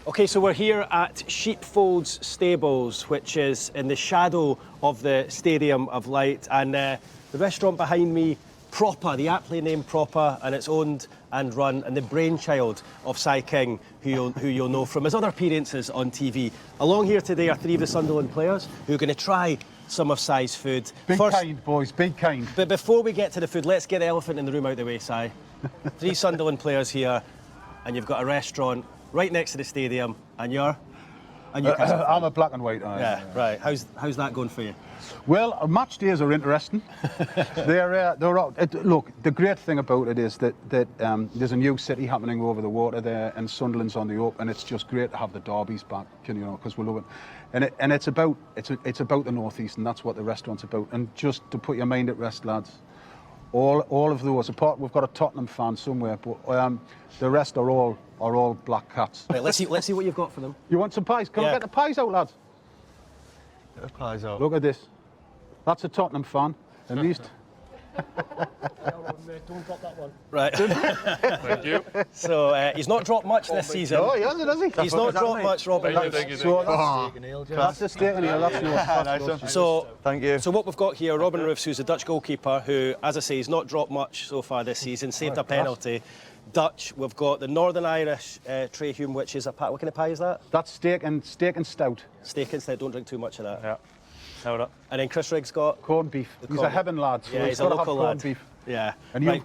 Okay, so we're here at Sheepfolds Stables, which is in the shadow of the Stadium of Light, and the restaurant behind me, Proper, the aptly named Proper, and it's owned and run and the brainchild of Si King, who you'll know from his other appearances on TV. Along here today are 3 of the Sunderland players who are going to try some of Si's food. Be kind, boys, be kind. But before we get to the food, let's get the elephant in the room out of the way, Si. 3 Sunderland players here, and you've got a restaurant right next to the stadium, and you're a Newcastle fan. I'm a black and white. Yeah, right. How's that going for you? Well, match days are interesting. Look, the great thing about it is that there's a new city happening over the water there, and Sunderland's on the up, and it's just great to have the derbies back, because we love it. And it's about the northeast, and that's what the restaurant's about. And just to put your mind at rest, lads, all of those, apart, we've got a Tottenham fan somewhere, but the rest are all black cats. Right, let's see what you've got for them. You want some pies? Come on, get the pies out, lads. Get the pies out. Look at this. That's a Tottenham fan, at least. Don't drop that one. Right. Thank you. So he's not dropped much this season. Oh, he hasn't, has he? He's not dropped much, Robin. Thank you. That's the steak and ale. That's yours. So, Thank you. So what we've got here, Robin Roefs, who's a Dutch goalkeeper, who, as I say, he's not dropped much so far this season, saved a penalty. Dutch, we've got the Northern Irish Trai Hume, which is a pie. What kind of pie is that? That's steak and stout. Steak and stout. Don't drink too much of that. Yeah. Hold up. And then Chris Rigg's got Corned beef. He's a heaven lad. So yeah, he's a local lad. Beef. Yeah. And you've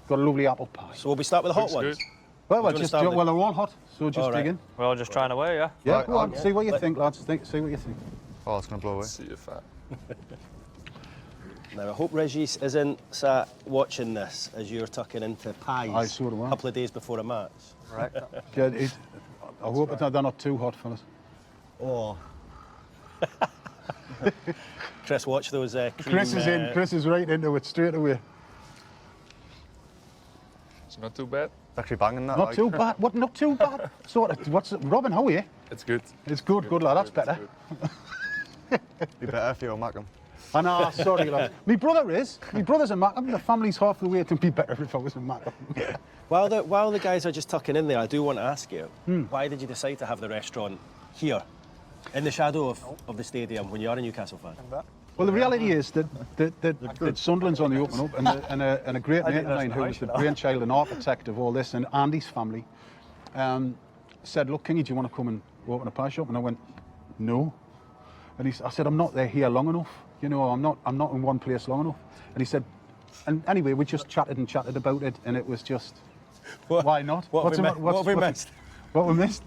got a lovely apple pie. So will we start with the hot Looks ones? good. Well, they're all hot, so just dig in. We're all just trying away, yeah? Yeah, Right, go on. See what you think, lads. See what you think. Oh, it's going to blow away. See if Now, I hope Regis isn't sat watching this as you're tucking into pies I sort of a am. couple of days before a match. Right. Yeah, I hope they're not too hot, fellas. Oh. Chris, watch those cream... Chris is in. Chris is right into it straight away. it's not too bad. It's actually banging that. Not too bad. What? Not too bad. Sort of. What's it? Robin? How are you? It's good. It's good. Good lad. That's better. Be better if you were Mackem. I know. Sorry, lad. My brother is. My brother's in Mackem. The family's half the way to be better if I was in Mackem. While the guys are just tucking in there, I do want to ask you, why did you decide to have the restaurant here, in the shadow of the stadium, when you are a Newcastle fan? Well, the reality is that Sunderland's on the open up, and a great mate of mine who was the brainchild and architect of all this, and Andy's family, said, "Look, Kingy, do you want to come and open a pie shop?" And I went, "No." And I said, "I'm not there here long enough. I'm not in one place long enough." And he said, and anyway, we just chatted about it, and it was just, why not? What have we missed? What we missed?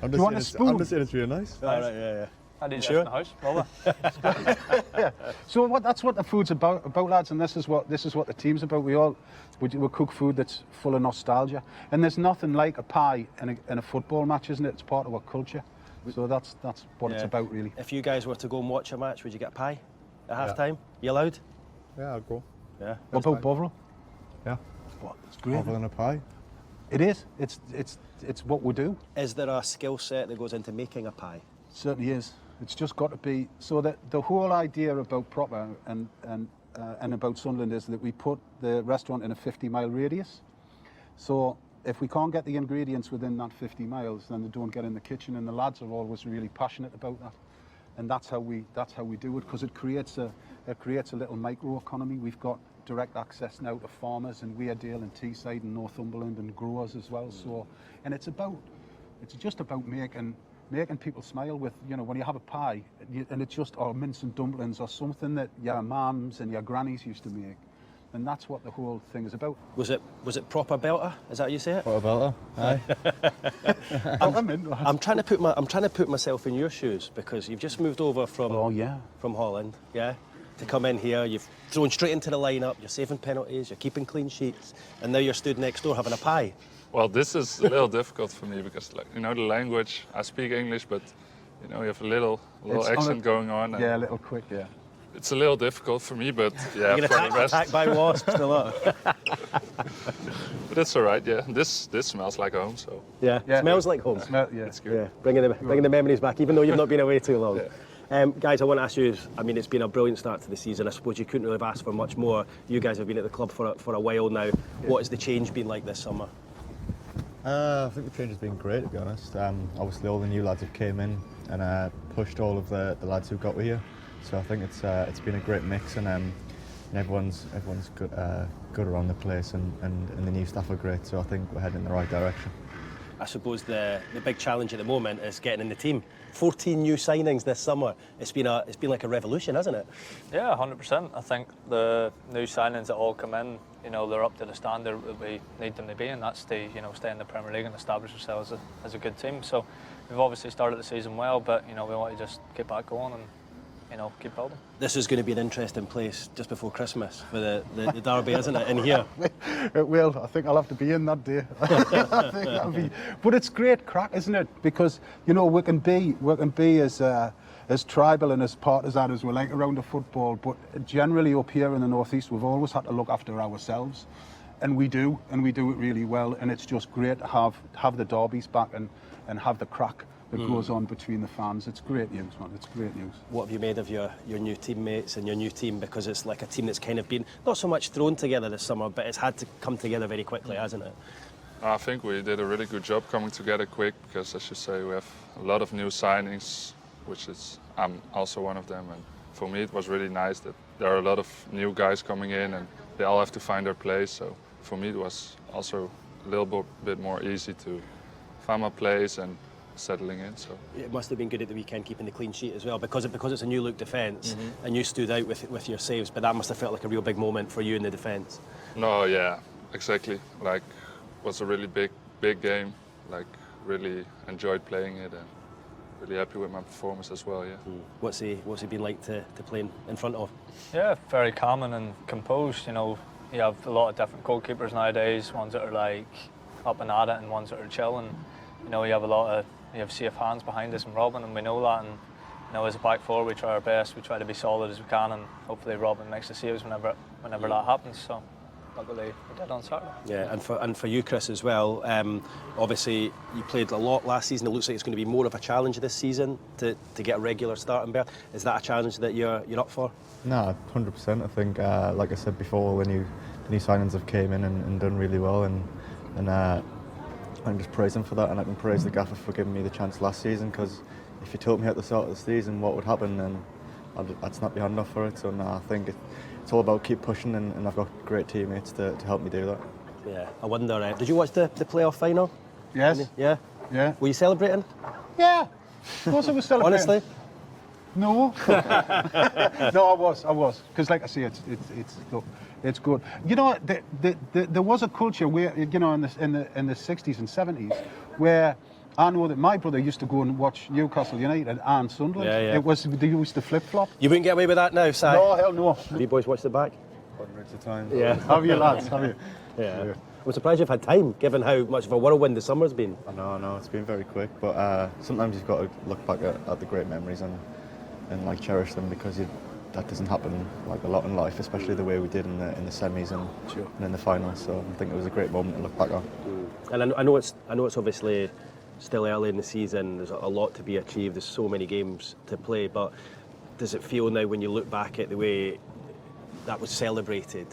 I'm Do you want a spoon? I'm just saying it's really nice. All right, yeah. I didn't Sure. in the house. Well, So that's what the food's about, lads, and this is what the team's about. We cook food that's full of nostalgia, and there's nothing like a pie in a football match, isn't it? It's part of our culture. So that's what it's about, really. If you guys were to go and watch a match, would you get a pie at half-time? You allowed? yeah, I'll go. Yeah. What about Bovril? Yeah. What? It's great. Other than a pie. It is. It's what we do. Is there a skill set that goes into making a pie? Certainly is. It's just got to be so that the whole idea about Proper and about Sunderland is that we put the restaurant in a 50-mile radius. So if we can't get the ingredients within that 50 miles, then they don't get in the kitchen. And the lads are always really passionate about that. And that's how we do it, because it creates a little microeconomy. We've got direct access now to farmers in Weardale and Teesside and Northumberland and growers as well. So, and it's just about making people smile with, when you have a pie, and it's just, or mince and dumplings or something that your mums and your grannies used to make. And that's what the whole thing is about. Was it proper belter? Is that how you say it? What about her? Aye. I'm trying to put myself in your shoes, because you've just moved over from from Holland, yeah, to come in here. You've thrown straight into the lineup. You're saving penalties. You're keeping clean sheets, and now you're stood next door having a pie. Well, this is a little difficult for me because, the language. I speak English, but you have a little accent going on. Yeah, a little quick. Yeah. It's a little difficult for me, but yeah, You're for the rest. attacked by wasps a lot. But it's all right. Yeah, this smells like home. So Yeah, smells like home. it's good. Yeah, bringing the memories back, even though you've not been away too long. Guys, I want to ask you, it's been a brilliant start to the season. I suppose you couldn't really have asked for much more. You guys have been at the club for a while now. What has the change been like this summer? I think the change has been great, to be honest. Obviously, all the new lads have came in and pushed all of the lads who got here. So I think it's been a great mix, and everyone's good around the place, and the new staff are great. So I think we're heading in the right direction. I suppose the big challenge at the moment is getting in the team. 14 new signings this summer. It's been like a revolution, hasn't it? Yeah, 100%. I think the new signings that all come in, they're up to the standard that we need them to be, and that's to stay in the Premier League and establish ourselves as a good team. So we've obviously started the season well, but we want to just get back going and keep building. This is going to be an interesting place just before Christmas for the derby, isn't it? In here. It will. I think I'll have to be in that day. I think that'll be. But it's great crack, isn't it? Because we can be as tribal and as partisan as we like around the football, but generally up here in the northeast, we've always had to look after ourselves, and we do it really well. And it's just great to have the derbies back and have the crack that goes on between the fans. It's great news, man. It's great news. What have you made of your new teammates and your new team? Because it's like a team that's kind of been not so much thrown together this summer, but it's had to come together very quickly, hasn't it? I think we did a really good job coming together quick, because as you say, we have a lot of new signings, which is I'm also one of them. And for me, it was really nice that there are a lot of new guys coming in, and they all have to find their place. So for me, it was also a little bit more easy to find my place and settling in. So it must have been good at the weekend keeping the clean sheet as well, because it's a new look defence, and you stood out with your saves, but that must have felt like a real big moment for you in the defence. No, yeah, exactly. Like, it was a really big game. Like, really enjoyed playing it, and really happy with my performance as well. Yeah. What's he been like to play in front of? Yeah, very calm and composed. You have a lot of different goalkeepers nowadays. Ones that are like up and at it, and ones that are chilling. You have safe hands behind us and Robin, and we know that. And as a back four, we try our best. We try to be solid as we can, and hopefully Robin makes the saves whenever that happens. So luckily we did on Saturday. Yeah, and for you, Chris, as well. Obviously, you played a lot last season. It looks like it's going to be more of a challenge this season to get a regular starting berth. Is that a challenge that you're up for? No, 100%. I think, like I said before, the new signings have came in and done really well, and I'm just praising for that, and I can praise the gaffer for giving me the chance last season, because if you told me at the start of the season what would happen, then I'd snap your hand off for it. So no, I think it's all about keep pushing, and I've got great teammates to help me do that. Yeah, I wonder, did you watch the playoff final? Yes. Yeah? Yeah. Were you celebrating? Yeah. Of course I was celebrating. Honestly? No. No, I was. Because like I say, it's good. There was a culture where, in the 60s and 70s, where I know that my brother used to go and watch Newcastle United and Sunderland. Yeah. They used to flip-flop. You wouldn't get away with that now, Si? No, hell no. Have you boys watched the back? Hundreds of times. Yeah. Have you, lads? Have you? Yeah. I'm surprised you've had time, given how much of a whirlwind the summer's been. I know, it's been very quick, but sometimes you've got to look back at the great memories and like cherish them, because that doesn't happen like a lot in life, especially the way we did in the semis and in the final. So I think it was a great moment to look back on. And I know it's obviously still early in the season. There's a lot to be achieved. There's so many games to play. But does it feel now, when you look back at the way that was celebrated,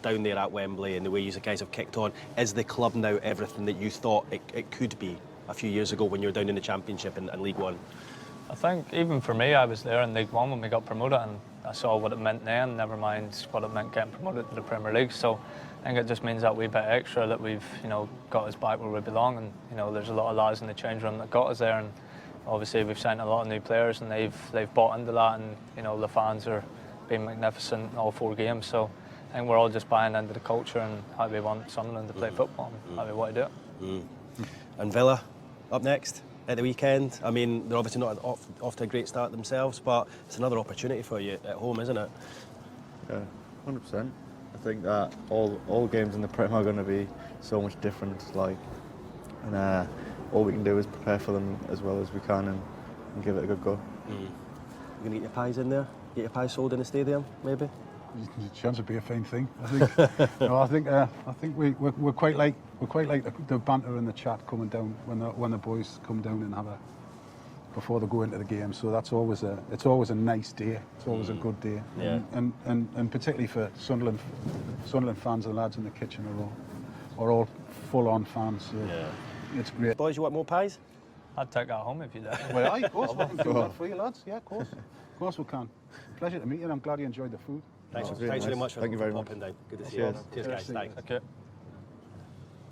down there at Wembley, and the way you guys have kicked on, is the club now everything that you thought it could be a few years ago when you were down in the Championship and League One? I think even for me, I was there in League One when we got promoted, and I saw what it meant then, never mind what it meant getting promoted to the Premier League. So I think it just means that wee bit extra that we've got us back where we belong, and there's a lot of lads in the change room that got us there, and obviously we've signed a lot of new players, and they've bought into that, and the fans are being magnificent in all 4 games. So I think we're all just buying into the culture and how we want Sunderland to play football and how we want to do it. And Villa up next at the weekend. I mean, they're obviously not off to a great start themselves, but it's another opportunity for you at home, isn't it? Yeah, 100%. I think that all games in the Prem are going to be so much different, and all we can do is prepare for them as well as we can and give it a good go. You're going to get your pies in there? Get your pies sold in the stadium, maybe? The chance would be a fine thing, I think. No, I think we're quite like the banter and the chat coming down when the boys come down and have a before they go into the game. So that's always a nice day. It's always a good day. Yeah. And particularly for Sunderland fans, the lads in the kitchen are all are all full-on fans. So it's great. Boys, you want more pies? I'd take that home if you did. Well, aye, of course we can do that for you, lads. Yeah, of course we can. Pleasure to meet you. I'm glad you enjoyed the food. Thanks, Really thanks very nice. much for Thank you very popping much. down. Good to see Cheers. you. Cheers, guys. Thanks. Okay.